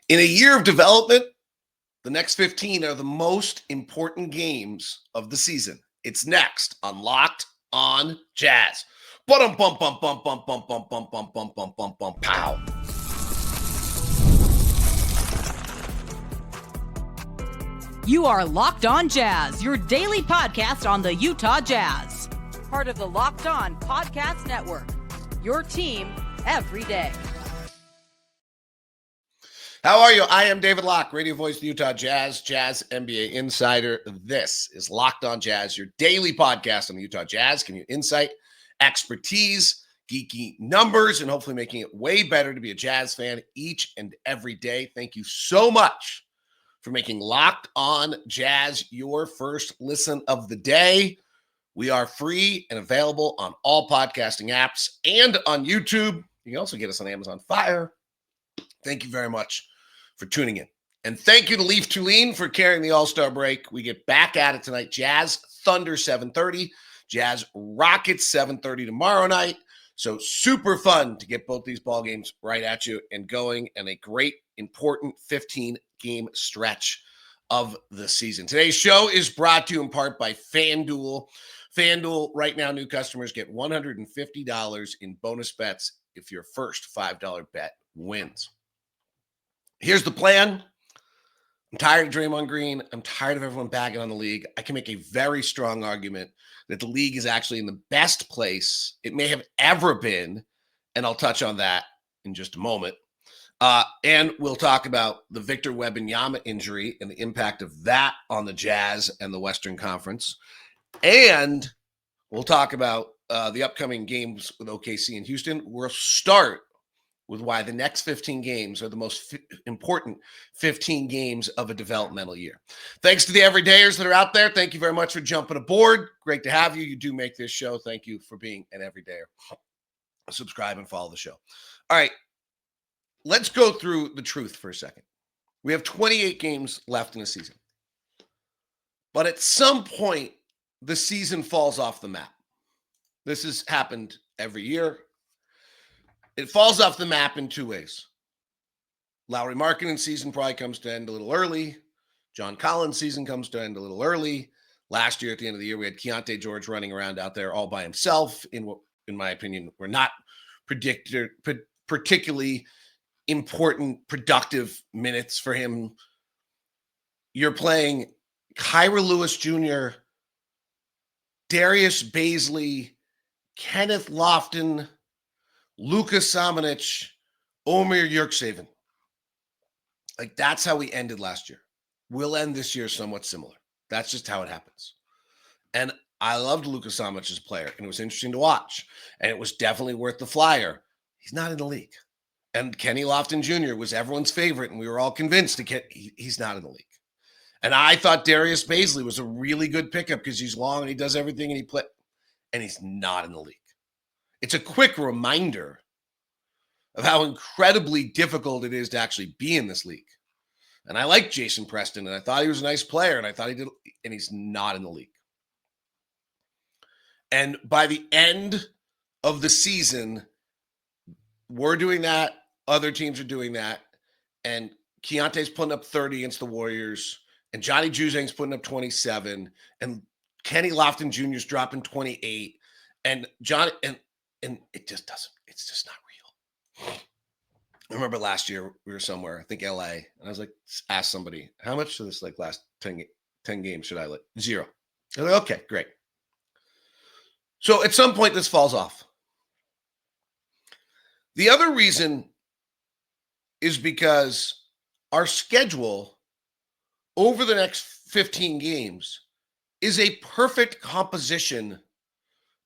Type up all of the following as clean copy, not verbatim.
In a year of development, the next 15 are the most important games of the season. It's next on Locked on Jazz. Bum bum bum bum bum bum bum bum bum bum bum bum bum pow. You are Locked on Jazz, your daily podcast on the Utah Jazz. Part of the Locked on Podcast Network. Your team every day. How are you? I am David Locke, radio voice of the Utah Jazz, Jazz NBA insider. This is Locked on Jazz, your daily podcast on the Utah Jazz, giving you insight, expertise, geeky numbers, and hopefully making it way better to be a Jazz fan each and every day. Thank you so much for making Locked on Jazz your first listen of the day. We are free and available on all podcasting apps and on YouTube. You can also get us on Amazon Fire. Thank you very much for tuning in. And thank you to Leaf Tulane for carrying the All-Star break. We get back at it tonight. Jazz Thunder 7:30. Jazz Rockets 7:30 tomorrow night. So super fun to get both these ball games right at you and going, and a great, important 15-game stretch of the season. Today's show is brought to you in part by FanDuel. FanDuel, right now, new customers get $150 in bonus bets if your first $5 bet wins. Here's the plan. I'm tired of Draymond Green. I'm tired of everyone bagging on the league. I can make a very strong argument that the league is actually in the best place it may have ever been, and I'll touch on that in just a moment. And we'll talk about the Victor Wembanyama injury and the impact of that on the Jazz and the Western Conference. And we'll talk about the upcoming games with OKC and Houston. We'll start with why the next 15 games are the most important 15 games of a developmental year. Thanks to the everydayers that are out there. Thank you very much for jumping aboard. Great to have you. You do make this show. Thank you for being an everydayer. Subscribe and follow the show. All right, let's go through the truth for a second. We have 28 games left in the season. But at some point, the season falls off the map. This has happened every year. It falls off the map in two ways. Lowry Markkanen season probably comes to end a little early. John Collins season comes to end a little early. Last year, at the end of the year, we had Keyonte George running around out there all by himself in what, in my opinion, were not particularly important, productive minutes for him. You're playing Kyra Lewis Jr., Darius Bazley, Kenneth Lofton, Luka Samanic, Omer Yurtseven. Like, that's how we ended last year. We'll end this year somewhat similar. That's just how it happens. And I loved Luka Samanic as a player, and it was interesting to watch. And it was definitely worth the flyer. He's not in the league. And Kenny Lofton Jr. was everyone's favorite, and we were all convinced he's not in the league. And I thought Darius Bazley was a really good pickup because he's long and he does everything and he's not in the league. It's a quick reminder of how incredibly difficult it is to actually be in this league. And I like Jason Preston, and I thought he was a nice player, and I thought he did, and he's not in the league. And by the end of the season, we're doing that. Other teams are doing that. And Keyonte's putting up 30 against the Warriors, and Johnny Juzang's putting up 27, and Kenny Lofton Jr. is dropping 28, and and it just doesn't, it's just not real. I remember last year we were somewhere, I think LA, and I was like, ask somebody, how much of this like last 10 games should I let? 0. They're like, okay, great. So at some point this falls off. The other reason is because our schedule over the next 15 games is a perfect composition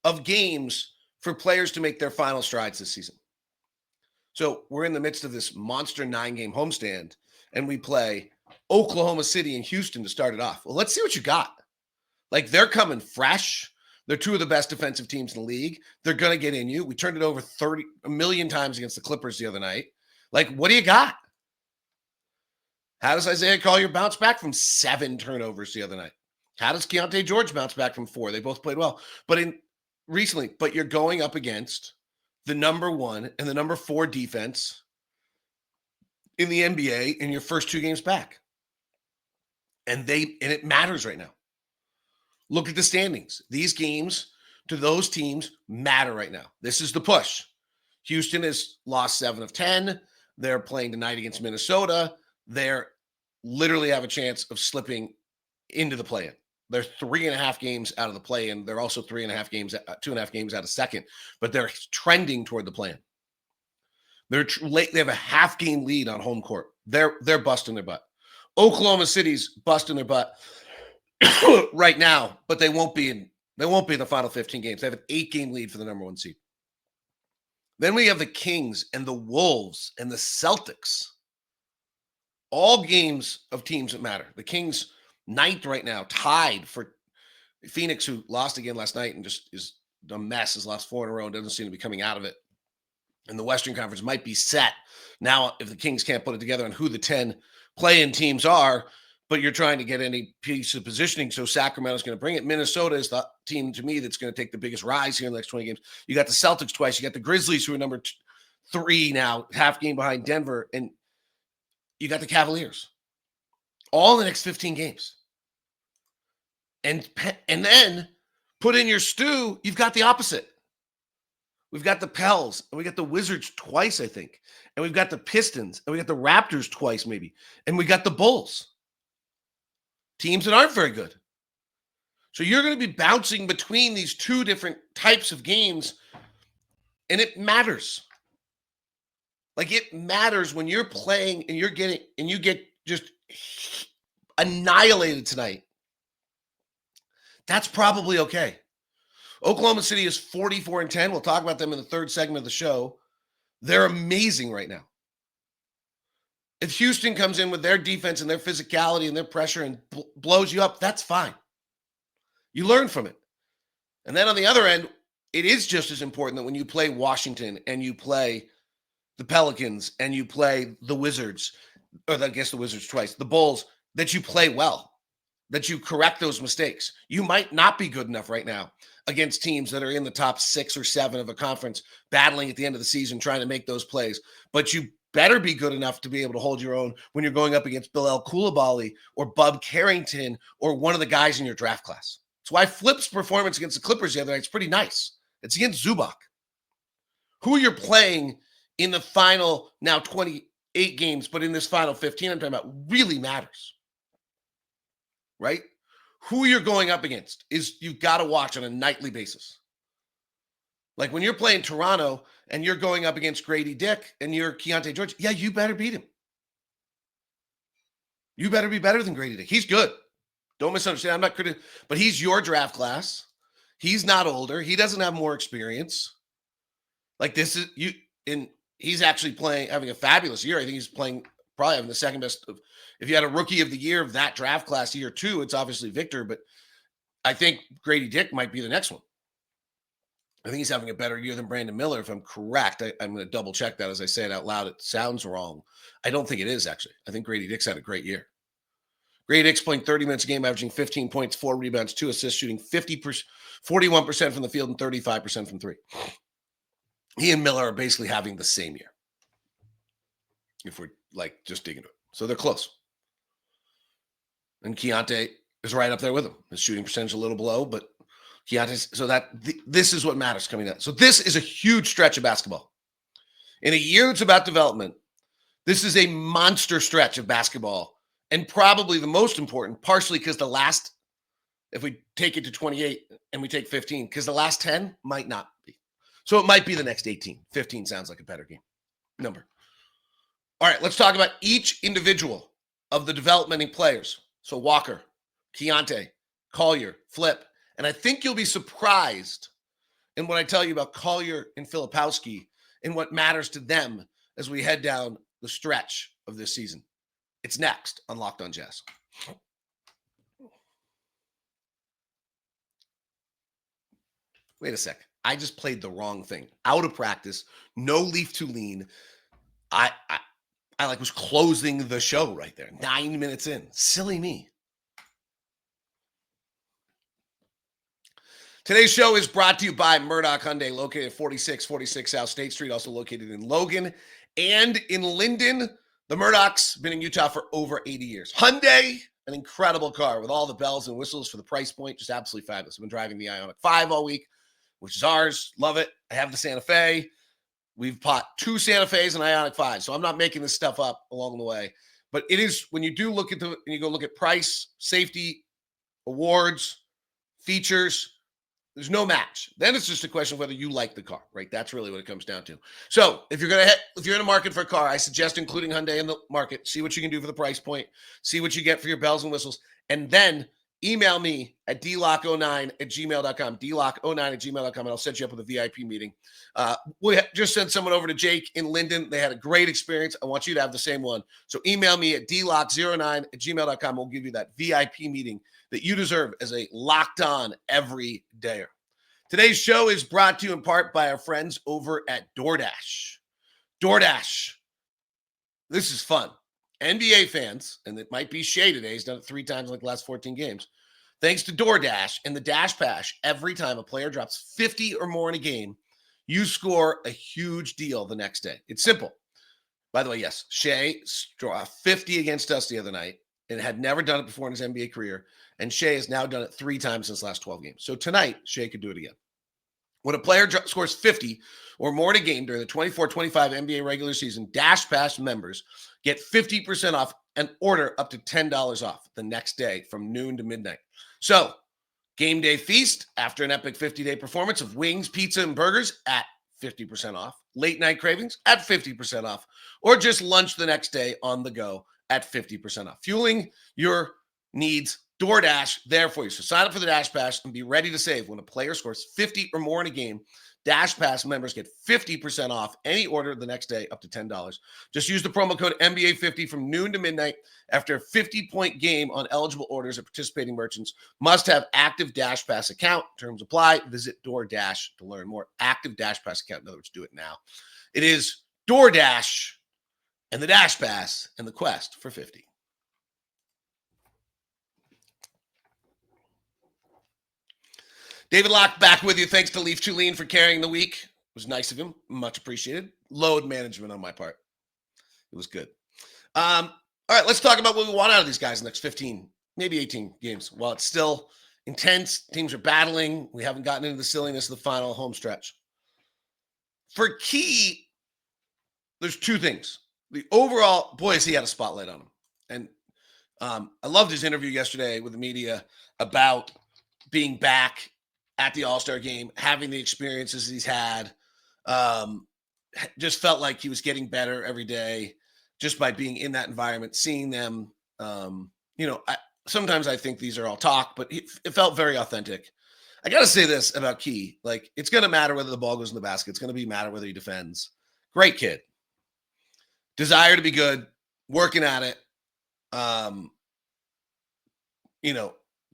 of games for players to make their final strides this season. So we're in the midst of this monster 9-game homestand, and we play Oklahoma City and Houston to start it off. Well, let's see what you got. Like, they're coming fresh. They're two of the best defensive teams in the league. They're going to get in you. We turned it over 1 million times against the Clippers the other night. Like, what do you got? How does Isaiah Collier bounce back from 7 turnovers the other night? How does Keyonte George bounce back from 4? They both played well. But you're going up against the number 1 and the number 4 defense in the NBA in your first 2 games back. And it matters right now. Look at the standings. These games to those teams matter right now. This is the push. Houston has lost 7 of 10. They're playing tonight against Minnesota. They're literally have a chance of slipping into the play-in. They're 3.5 games out of the play-in. They're also 2.5 games out of second, but they're trending toward the play-in. They have a half-game lead on home court. They're busting their butt. Oklahoma City's busting their butt right now, but they won't be in the final 15 games. They have an 8-game lead for the number 1 seed. Then we have the Kings and the Wolves and the Celtics. All games of teams that matter. The Kings 9th right now, tied for Phoenix, who lost again last night and just is a mess, has lost 4 in a row and doesn't seem to be coming out of it. And the Western Conference might be set now if the Kings can't put it together on who the 10 play-in teams are, but you're trying to get any piece of positioning, so Sacramento's going to bring it. Minnesota is the team, to me, that's going to take the biggest rise here in the next 20 games. You got the Celtics twice. You got the Grizzlies, who are number 3 now, half game behind Denver, and you got the Cavaliers. All in the next 15 games. And then put in your stew, you've got the opposite. We've got the Pels, and we got the Wizards twice, I think. And we've got the Pistons, and we got the Raptors twice, maybe. And we got the Bulls. Teams that aren't very good. So you're going to be bouncing between these 2 different types of games, and it matters. Like, it matters when you're playing and you get just annihilated tonight. That's probably okay. Oklahoma City is 44-10. We'll talk about them in the 3rd segment of the show. They're amazing right now. If Houston comes in with their defense and their physicality and their pressure and blows you up, that's fine. You learn from it. And then on the other end, it is just as important that when you play Washington and you play the Pelicans and you play the Wizards, or I guess the Wizards twice, the Bulls, that you play well, that you correct those mistakes. You might not be good enough right now against teams that are in the top 6 or 7 of a conference, battling at the end of the season, trying to make those plays. But you better be good enough to be able to hold your own when you're going up against Bilal Coulibaly or Bub Carrington or one of the guys in your draft class. That's why Flip's performance against the Clippers the other night is pretty nice. It's against Zubac. Who you're playing in the final, now 28 games, but in this final 15 I'm talking about, really matters. Right? Who you're going up against is you've got to watch on a nightly basis. Like when you're playing Toronto and you're going up against Grady Dick and you're Keyonte George, yeah, you better beat him. You better be better than Grady Dick. He's good. Don't misunderstand. I'm not critical, but he's your draft class. He's not older. He doesn't have more experience. Like this is you, and he's actually having a fabulous year. I think he's probably having the second best of. If you had a rookie of the year of that draft class year 2, it's obviously Victor, but I think Grady Dick might be the next one. I think he's having a better year than Brandon Miller, if I'm correct. I'm going to double check that as I say it out loud. It sounds wrong. I don't think it is, actually. I think Grady Dick's had a great year. Grady Dick's playing 30 minutes a game, averaging 15 points, 4 rebounds, 2 assists, shooting 41% from the field and 35% from 3. He and Miller are basically having the same year, if we're just digging into it. So they're close. And Keyonte is right up there with him. His shooting percentage a little below, but Keyonte's, so this is what matters coming out. So this is a huge stretch of basketball. In a year that's about development, this is a monster stretch of basketball, and probably the most important, partially because if we take it to 28 and we take 15, because the last 10 might not be. So it might be the next 18. 15 sounds like a better game number. All right, let's talk about each individual of the developmenting players. So Walker, Keyonte, Collier, Flip. And I think you'll be surprised in what I tell you about Collier and Filipowski and what matters to them as we head down the stretch of this season. It's next on Locked On Jazz. Wait a sec. I just played the wrong thing. Out of practice, no leaf to lean. I was closing the show right there. 9 minutes in. Silly me. Today's show is brought to you by Murdoch Hyundai, located at 4646 South State Street, also located in Logan and in Linden. The Murdochs been in Utah for over 80 years. Hyundai, an incredible car with all the bells and whistles for the price point. Just absolutely fabulous. I've been driving the Ioniq 5 all week, which is ours. Love it. I have the Santa Fe. We've bought 2 Santa Fe's and Ioniq 5. So I'm not making this stuff up along the way. But it is, when you do look at and you go look at price, safety, awards, features, there's no match. Then it's just a question of whether you like the car, right? That's really what it comes down to. So if you're in a market for a car, I suggest including Hyundai in the market. See what you can do for the price point. See what you get for your bells and whistles. And then email me at dlock09@gmail.com, dlock09@gmail.com, and I'll set you up with a VIP meeting. We just sent someone over to Jake in Linden. They had a great experience. I want you to have the same one. So email me at dlock09@gmail.com. We'll give you that VIP meeting that you deserve as a locked on every dayer. Today's show is brought to you in part by our friends over at DoorDash. DoorDash. This is fun. NBA fans, and it might be Shea today, he's done it 3 times in like the last 14 games. Thanks to DoorDash and the Dash Pash, every time a player drops 50 or more in a game, you score a huge deal the next day. It's simple. By the way, yes, Shea struck 50 against us the other night and had never done it before in his NBA career. And Shea has now done it 3 times since the last 12 games. So tonight, Shea could do it again. When a player scores 50 or more in a game during the 24-25 NBA regular season, Dash Pass members get 50% off and order up to $10 off the next day from noon to midnight. So, game day feast after an epic 50-day performance of wings, pizza, and burgers at 50% off. Late night cravings at 50% off. Or just lunch the next day on the go at 50% off. Fueling your needs, DoorDash there for you. So sign up for the Dash Pass and be ready to save. When a player scores 50 or more in a game, Dash Pass members get 50% off any order the next day up to $10. Just use the promo code NBA50 from noon to midnight after a 50-point game on eligible orders at participating merchants. Must have active Dash Pass account. Terms apply. Visit DoorDash to learn more. Active Dash Pass account. In other words, do it now. It is DoorDash and the Dash Pass and the quest for 50. David Locke back with you. Thanks to Leaf Tulane for carrying the week. It was nice of him. Much appreciated. Load management on my part. It was good. All right, let's talk about what we want out of these guys in the next 15, maybe 18 games. While it's still intense, teams are battling. We haven't gotten into the silliness of the final home stretch. For Key, there's 2 things. The overall, boy, has he had a spotlight on him. And I loved his interview yesterday with the media about being back at the All-Star game, having the experiences he's had. Just felt like he was getting better every day just by being in that environment, seeing them. Sometimes I think these are all talk, but it felt very authentic. I got to say this about Key. Like, it's going to matter whether the ball goes in the basket. It's going to matter whether he defends. Great kid. Desire to be good, working at it.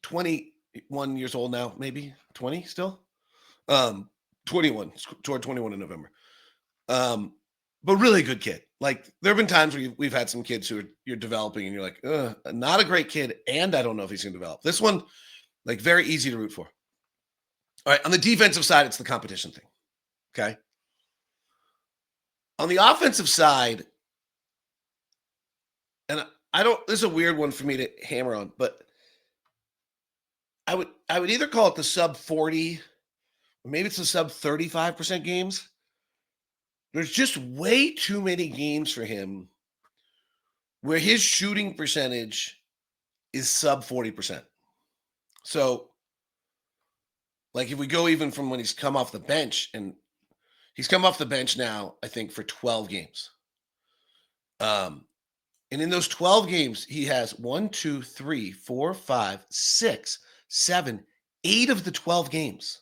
21 years old now, maybe 20 still. 21, toward 21 in November. But really good kid. Like, there have been times where we've had some kids who you're developing and you're like, not a great kid, and I don't know if he's going to develop. This one, like, very easy to root for. All right, on the defensive side, it's the competition thing. Okay. On the offensive side, and this is a weird one for me to hammer on, but I would either call it the sub 40, or maybe it's the sub 35% games. There's just way too many games for him where his shooting percentage is sub 40%. So, like, if we go even from when he's come off the bench, and he's come off the bench now, I think, for 12 games. And in those 12 games, he has 1, 2, 3, 4, 5, 6, 7, 8 of the 12 games.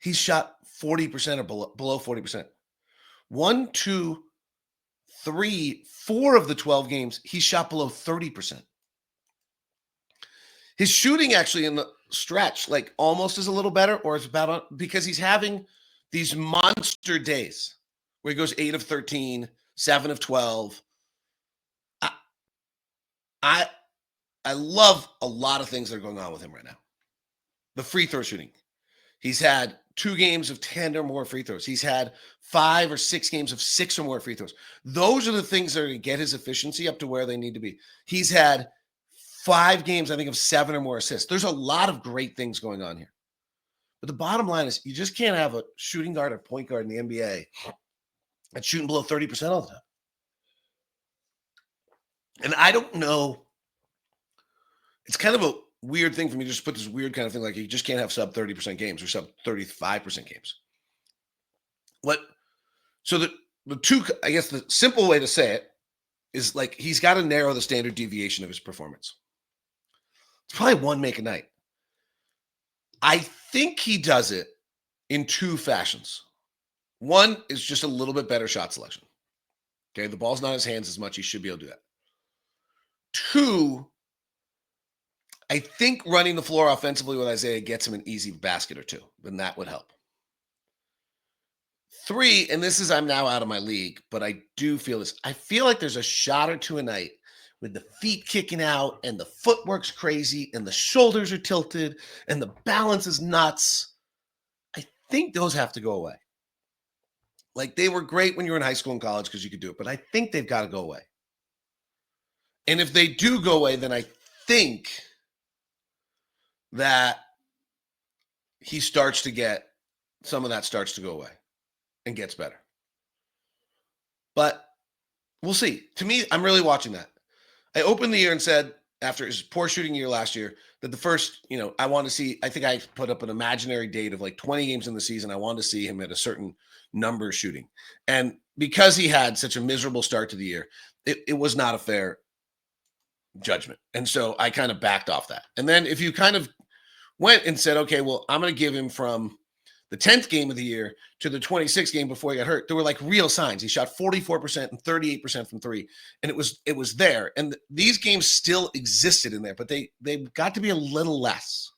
He's shot 40% or below 40%. 1, 2, 3, 4 of the 12 games, he shot below 30%. His shooting actually in the stretch, like, almost is a little better, or it's about on, because he's having these monster days where he goes 8 of 13, 7 of 12. I love a lot of things that are going on with him right now. The free throw shooting. He's had 2 games of 10 or more free throws. He's had 5 or 6 games of 6 or more free throws. Those are the things that are going to get his efficiency up to where they need to be. He's had 5 games, I think, of 7 or more assists. There's a lot of great things going on here. But the bottom line is you just can't have a shooting guard or point guard in the NBA that's shooting below 30% all the time. And I don't know. It's kind of a weird thing for me to just put this weird kind of thing like you just can't have sub 30% games or sub 35% games. So the two, I guess the simple way to say it is like he's got to narrow the standard deviation of his performance. It's probably one make a night. I think he does it in 2 fashions. One is just a little bit better shot selection. Okay, the ball's not in his hands as much. He should be able to do that. 2, I think running the floor offensively with Isaiah gets him an easy basket or 2. Then that would help. 3, and this is I'm now out of my league, but I do feel this. I feel like there's a shot or 2 a night with the feet kicking out and the footwork's crazy and the shoulders are tilted and the balance is nuts. I think those have to go away. Like they were great when you were in high school and college because you could do it, but I think they've got to go away. And if they do go away, then I think that he starts to get some of that starts to go away and gets better. But we'll see. To me, I'm really watching that. I opened the year and said, after his poor shooting year last year, that the first, I want to see, I think I put up an imaginary date of like 20 games in the season. I wanted to see him at a certain number shooting. And because he had such a miserable start to the year, it was not a fair judgment. And so I kind of backed off that. And then if you kind of went and said, okay, well, I'm going to give him from the 10th game of the year to the 26th game before he got hurt, there were like real signs. He shot 44% and 38% from 3. And it was there. And these games still existed in there, but they got to be a little less.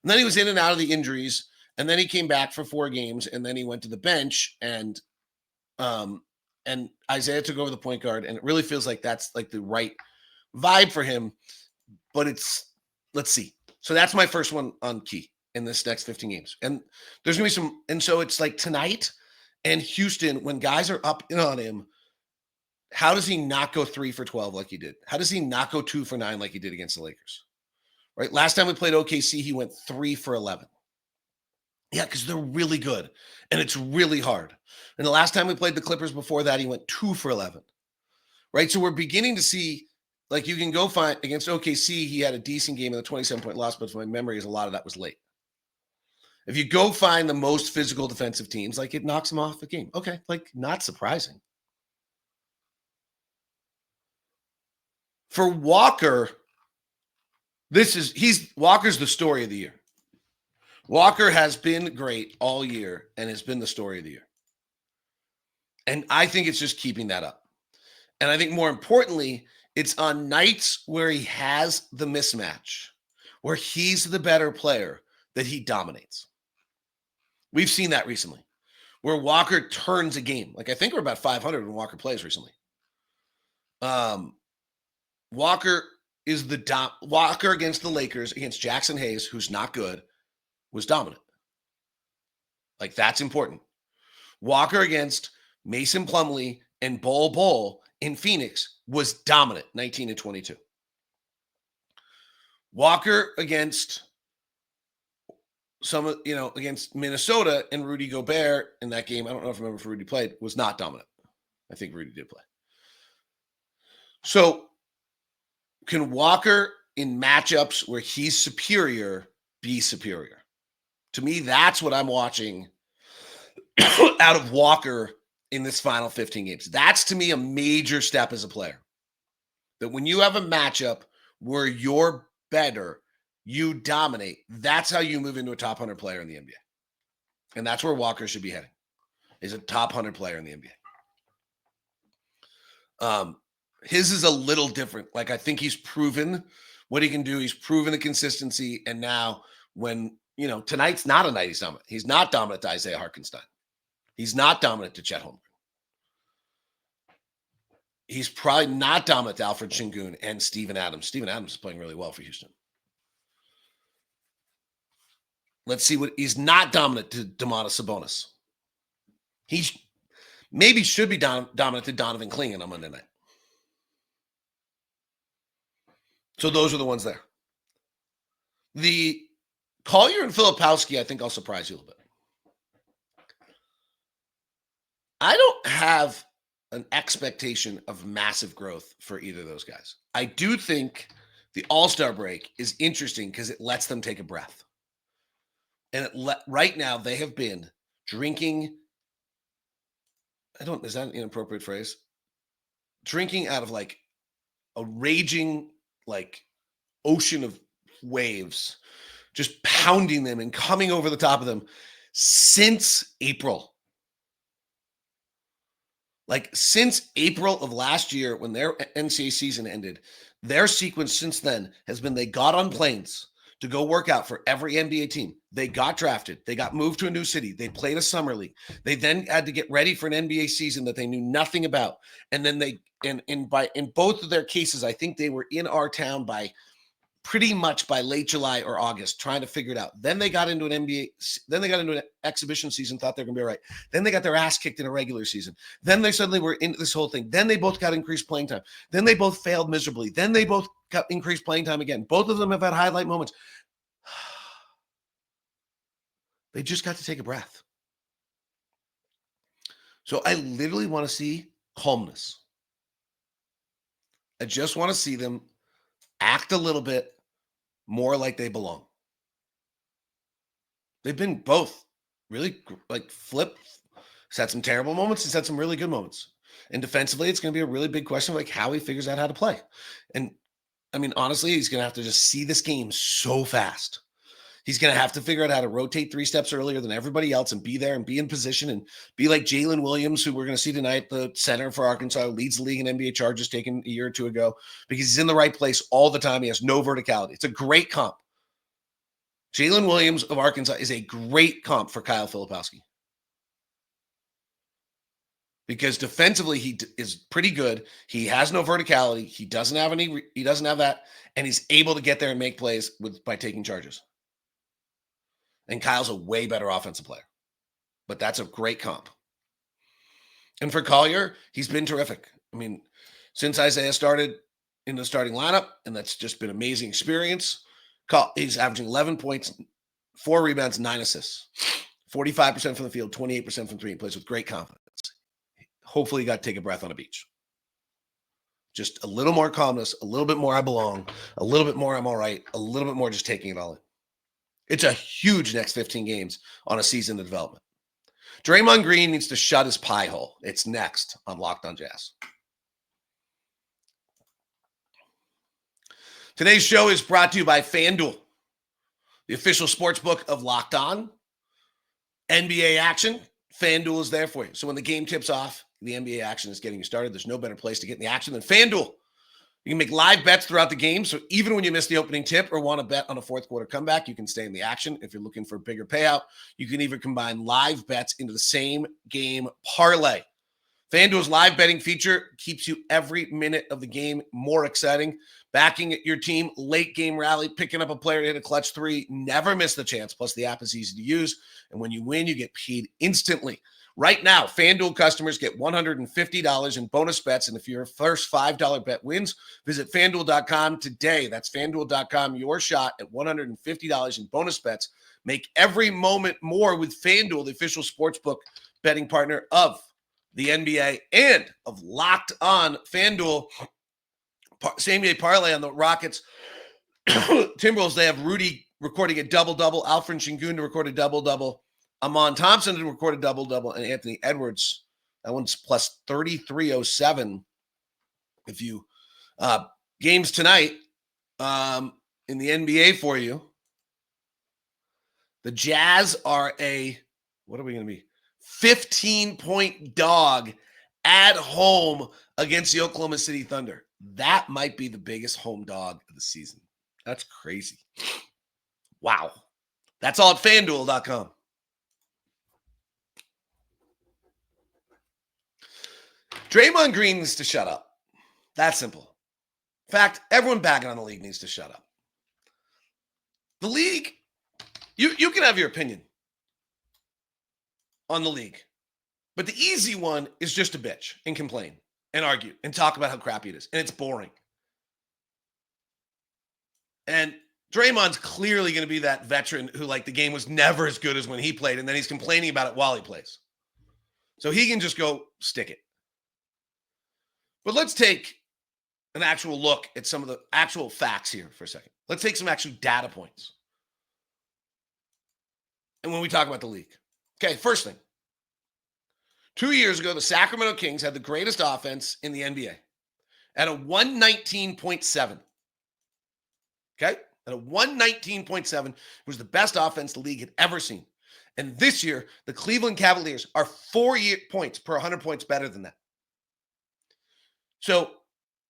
And then he was in and out of the injuries. And then he came back for 4 games. And then he went to the bench and Isaiah took over the point guard. And it really feels like that's like the right vibe for him. But let's see. So that's my first one on Key in this next 15 games. And there's going to be some, and so it's like tonight and Houston, when guys are up in on him, how does he not go 3 for 12 like he did? How does he not go 2 for 9 like he did against the Lakers? Right? Last time we played OKC, he went 3 for 11. Yeah, because they're really good and it's really hard. And the last time we played the Clippers before that, he went 2 for 11. Right? So we're beginning to see, like you can go find against OKC, he had a decent game in the 27-point loss, but my memory is a lot of that was late. If you go find the most physical defensive teams, like it knocks them off the game. Okay, like not surprising. For Walker, Walker's the story of the year. Walker has been great all year and has been the story of the year. And I think it's just keeping that up. And I think more importantly, it's on nights where he has the mismatch, where he's the better player, that he dominates. We've seen that recently, where Walker turns a game. Like I think we're about 500 when Walker plays recently. Walker is Walker against the Lakers, against Jackson Hayes, who's not good, was dominant. Like that's important. Walker against Mason Plumlee and Bol in Phoenix was dominant, 19 and 22. Walker against against Minnesota and Rudy Gobert in that game, I don't know if Rudy played, was not dominant. I think Rudy did play. So can Walker in matchups where he's superior be superior? To me, that's what I'm watching out of Walker in this final 15 games. That's to me a major step as a player. That when you have a matchup where you're better, you dominate. That's how you move into a top 100 player in the NBA. And that's where Walker should be heading, is a top 100 player in the NBA. His is a little different. Like I think he's proven what he can do. He's proven the consistency. And now when, tonight's not a night he's dominant. He's not dominant to Isaiah Hartenstein. He's not dominant to Chet Holmgren. He's probably not dominant to Alfred Şengün and Steven Adams. Steven Adams is playing really well for Houston. let's see what he's not dominant to Domantas Sabonis. He maybe should be dominant to Donovan Clingan on Monday night. So those are the ones there. The Collier and Filipowski, I think I'll surprise you a little bit. I don't have an expectation of massive growth for either of those guys. I do think the All-Star break is interesting because it lets them take a breath. And right now they have been drinking. Is that an inappropriate phrase? Drinking out of like a raging like ocean of waves, just pounding them and coming over the top of them since April. Like since April of last year when their NCAA season ended, their sequence since then has been they got on planes to go work out for every NBA team. They got drafted. They got moved to a new city. They played a summer league. They then had to get ready for an NBA season that they knew nothing about. And then they, in both of their cases, I think they were in our town by pretty much by late July or August, trying to figure it out. Then they got into an NBA, then they got into an exhibition season, thought they were going to be all right. Then they got their ass kicked in a regular season. Then they suddenly were into this whole thing. Then they both got increased playing time. Then they both failed miserably. Then they both got increased playing time again. Both of them have had highlight moments. They just got to take a breath. So I literally want to see calmness. I just want to see them act a little bit more like they belong. They've been both really like flip. He's had some terrible moments. He's had some really good moments. And defensively, it's going to be a really big question of like how he figures out how to play. And I mean, honestly, he's going to have to just see this game so fast. He's going to have to figure out how to rotate 3 steps earlier than everybody else and be there and be in position and be like Jalen Williams, who we're going to see tonight, the center for Arkansas, leads the league in NBA charges taken a year or two ago because he's in the right place all the time. He has no verticality. It's a great comp. Jalen Williams of Arkansas is a great comp for Kyle Filipowski because defensively he is pretty good. He has no verticality. He doesn't have that, and he's able to get there and make plays by taking charges. And Kyle's a way better offensive player. But that's a great comp. And for Collier, he's been terrific. I mean, since Isaiah started in the starting lineup, and that's just been an amazing experience, he's averaging 11 points, 4 rebounds, 9 assists, 45% from the field, 28% from 3. He plays with great confidence. Hopefully he got to take a breath on a beach. Just a little more calmness, a little bit more I belong, a little bit more I'm all right, a little bit more just taking it all in. It's a huge next 15 games on a season of development. Draymond Green needs to shut his pie hole. It's next on Locked on Jazz. Today's show is brought to you by FanDuel, the official sports book of Locked On. NBA action, FanDuel is there for you. So when the game tips off, the NBA action is getting you started. There's no better place to get in the action than FanDuel. You can make live bets throughout the game, so even when you miss the opening tip or want to bet on a fourth quarter comeback, you can stay in the action. If you're looking for a bigger payout, you can even combine live bets into the same game parlay. FanDuel's live betting feature keeps you every minute of the game more exciting. Backing your team, late game rally, picking up a player to hit a clutch 3, never miss the chance. Plus, the app is easy to use, and when you win, you get paid instantly. Right now, FanDuel customers get $150 in bonus bets, and if your first $5 bet wins, visit FanDuel.com today. That's FanDuel.com, your shot at $150 in bonus bets. Make every moment more with FanDuel, the official sportsbook betting partner of the NBA and of Locked On. FanDuel, same-day parlay on the Rockets. Timberwolves, they have Rudy recording a double-double, Alfred Sengun to record a double-double, Amon Thompson to record a double-double, and Anthony Edwards, that one's plus 3307. If you games tonight in the NBA for you, the Jazz are what are we going to be? 15-point dog at home against the Oklahoma City Thunder. That might be the biggest home dog of the season. That's crazy. Wow. That's all at FanDuel.com. Draymond Green needs to shut up. That's simple. In fact, everyone bagging on the league needs to shut up. The league, You can have your opinion on the league, but the easy one is just to bitch and complain and argue and talk about how crappy it is. And it's boring. And Draymond's clearly going to be that veteran who, like, the game was never as good as when he played, and then he's complaining about it while he plays. So he can just go stick it. But let's take an actual look at some of the actual facts here for a second. Let's take some actual data points. And when we talk about the league. Okay, first thing. 2 years ago, the Sacramento Kings had the greatest offense in the NBA at a 119.7. Okay? At a 119.7 was the best offense the league had ever seen. And this year, the Cleveland Cavaliers are 4 points per 100 points better than that. So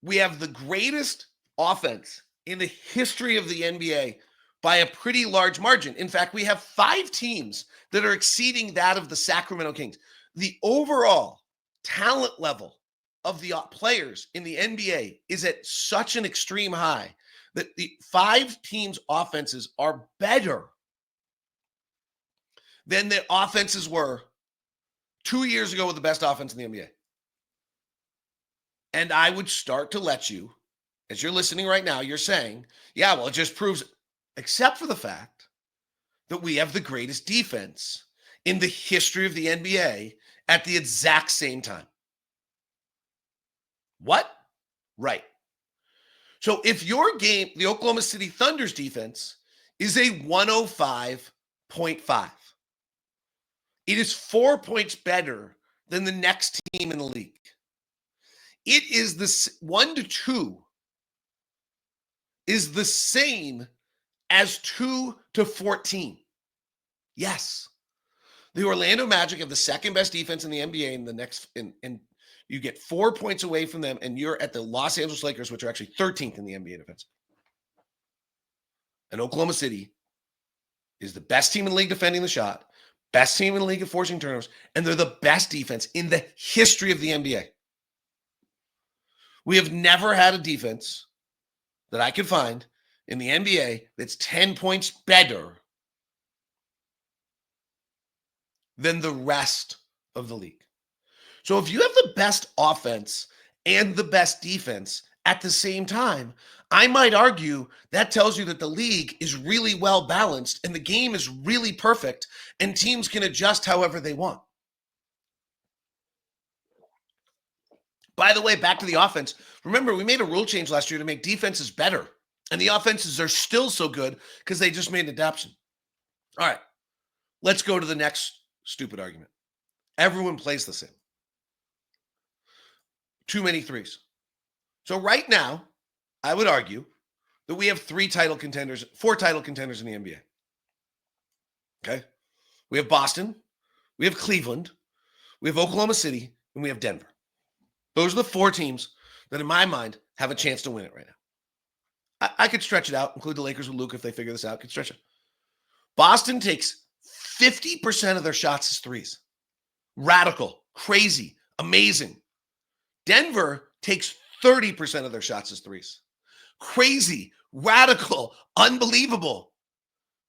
we have the greatest offense in the history of the NBA by a pretty large margin. In fact, we have 5 teams that are exceeding that of the Sacramento Kings. The overall talent level of the players in the NBA is at such an extreme high that the 5 teams' offenses are better than the offenses were 2 years ago with the best offense in the NBA. And I would start to let you, as you're listening right now, you're saying, yeah, well, it just proves it. Except for the fact that we have the greatest defense in the history of the NBA at the exact same time. What? Right. So if your game, the Oklahoma City Thunder's defense, is a 105.5, it is 4 points better than the next team in the league. It is the 1 to 2 is the same as 2 to 14. Yes. The Orlando Magic have the second best defense in the NBA in the next, and you get 4 points away from them, and you're at the Los Angeles Lakers, which are actually 13th in the NBA defense. And Oklahoma City is the best team in the league defending the shot, best team in the league at forcing turnovers, and they're the best defense in the history of the NBA. We have never had a defense that I could find in the NBA that's 10 points better than the rest of the league. So if you have the best offense and the best defense at the same time, I might argue that tells you that the league is really well balanced and the game is really perfect and teams can adjust however they want. By the way, back to the offense. Remember, we made a rule change last year to make defenses better. And the offenses are still so good because they just made an adaptation. All right, let's go to the next stupid argument. Everyone plays the same. Too many threes. So right now, I would argue that we have 4 title contenders in the NBA. Okay? We have Boston, we have Cleveland, we have Oklahoma City, and we have Denver. Those are the 4 teams that, in my mind, have a chance to win it right now. I could stretch it out, include the Lakers with Luke if they figure this out. Could stretch it. Boston takes 50% of their shots as threes. Radical, crazy, amazing. Denver takes 30% of their shots as threes. Crazy, radical, unbelievable.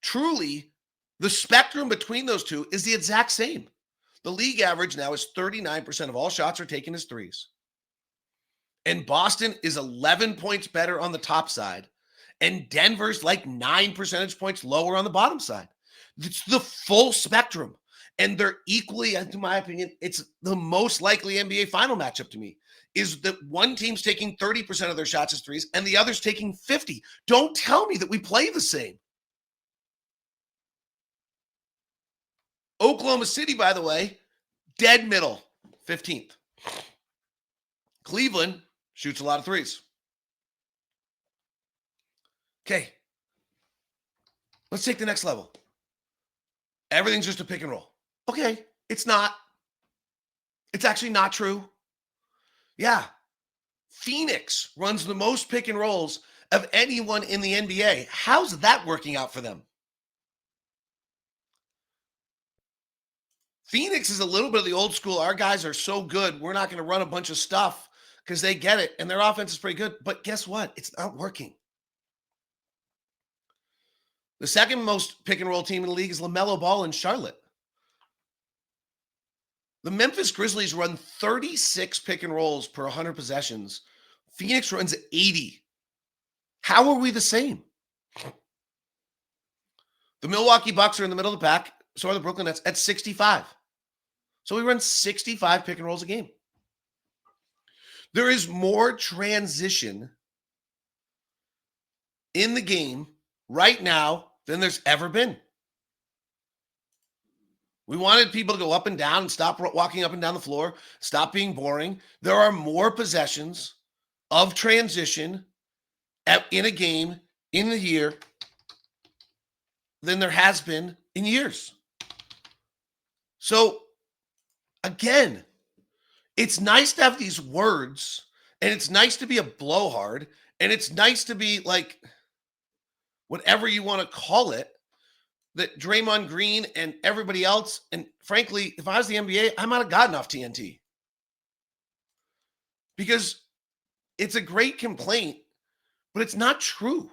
Truly, the spectrum between those two is the exact same. The league average now is 39% of all shots are taken as threes. And Boston is 11 points better on the top side. And Denver's like 9 percentage points lower on the bottom side. It's the full spectrum. And they're equally, in my opinion, it's the most likely NBA final matchup to me, is that one team's taking 30% of their shots as threes and the other's taking 50. Don't tell me that we play the same. Oklahoma City, by the way, dead middle, 15th. Cleveland shoots a lot of threes. Okay. Let's take the next level. Everything's just a pick and roll. Okay, it's not. It's actually not true. Yeah. Phoenix runs the most pick and rolls of anyone in the NBA. How's that working out for them? Phoenix is a little bit of the old school. Our guys are so good. We're not going to run a bunch of stuff because they get it. And their offense is pretty good. But guess what? It's not working. The second most pick and roll team in the league is LaMelo Ball in Charlotte. The Memphis Grizzlies run 36 pick and rolls per 100 possessions. Phoenix runs 80. How are we the same? The Milwaukee Bucks are in the middle of the pack. So are the Brooklyn Nets at 65. So we run 65 pick and rolls a game. There is more transition in the game right now than there's ever been. We wanted people to go up and down and stop walking up and down the floor, stop being boring. There are more possessions of transition in a game in the year than there has been in years. So, again, it's nice to have these words, and it's nice to be a blowhard, and it's nice to be like whatever you want to call it, that Draymond Green and everybody else, and frankly, if I was the NBA, I might have gotten off TNT. Because it's a great complaint, but it's not true.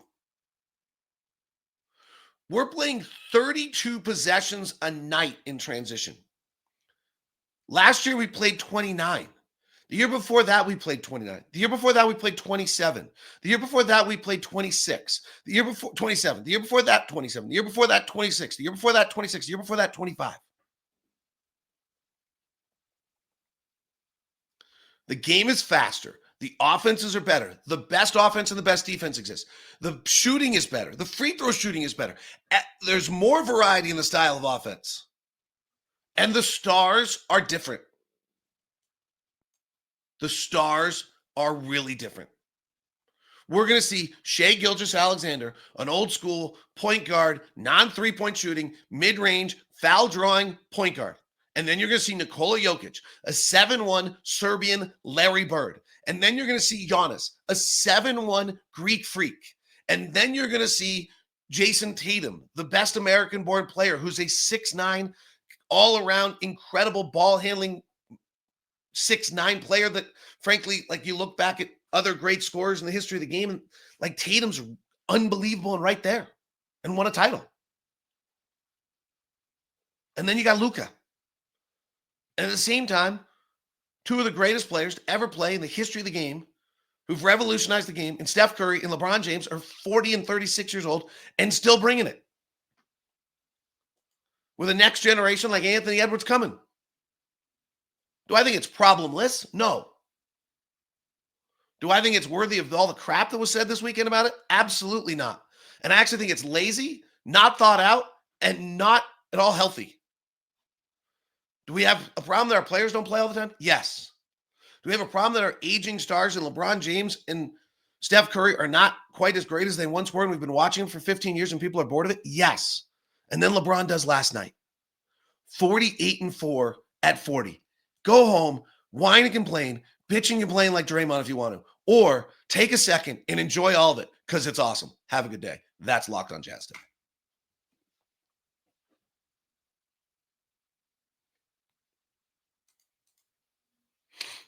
We're playing 32 possessions a night in transition. Last year, we played 29. The year before that, we played 29. The year before that, we played 27. The year before that, we played 26. The year before 27. The year before that, 27. The year before that, 26. The year before that, 26. The year before that, 25. The game is faster. The offenses are better. The best offense and the best defense exists. The shooting is better. The free throw shooting is better. There's more variety in the style of offense. And the stars are different. The stars are really different. We're going to see Shai Gilgeous-Alexander, an old school point guard, non-3-point shooting, mid-range, foul drawing point guard. And then you're going to see Nikola Jokic, a 7'1" Serbian Larry Bird. And then you're going to see Giannis, a 7'1" Greek freak. And then you're going to see Jason Tatum, the best American-born player, who's a 6'9", all-around incredible ball-handling 6'9" player that, frankly, like you look back at other great scorers in the history of the game, and like Tatum's unbelievable and right there and won a title. And then you got Luka. And at the same time, two of the greatest players to ever play in the history of the game, who've revolutionized the game, and Steph Curry and LeBron James are 40 and 36 years old and still bringing it. With a next generation like Anthony Edwards coming. Do I think it's problemless? No. Do I think it's worthy of all the crap that was said this weekend about it? Absolutely not. And I actually think it's lazy, not thought out, and not at all healthy. Do we have a problem that our players don't play all the time? Yes. Do we have a problem that our aging stars and LeBron James and Steph Curry are not quite as great as they once were and we've been watching them for 15 years and people are bored of it? Yes. And then LeBron does last night. 48-4 at 40. Go home, whine and complain, bitch and complain like Draymond if you want to. Or take a second and enjoy all of it because it's awesome. Have a good day. That's Locked on Jazz today.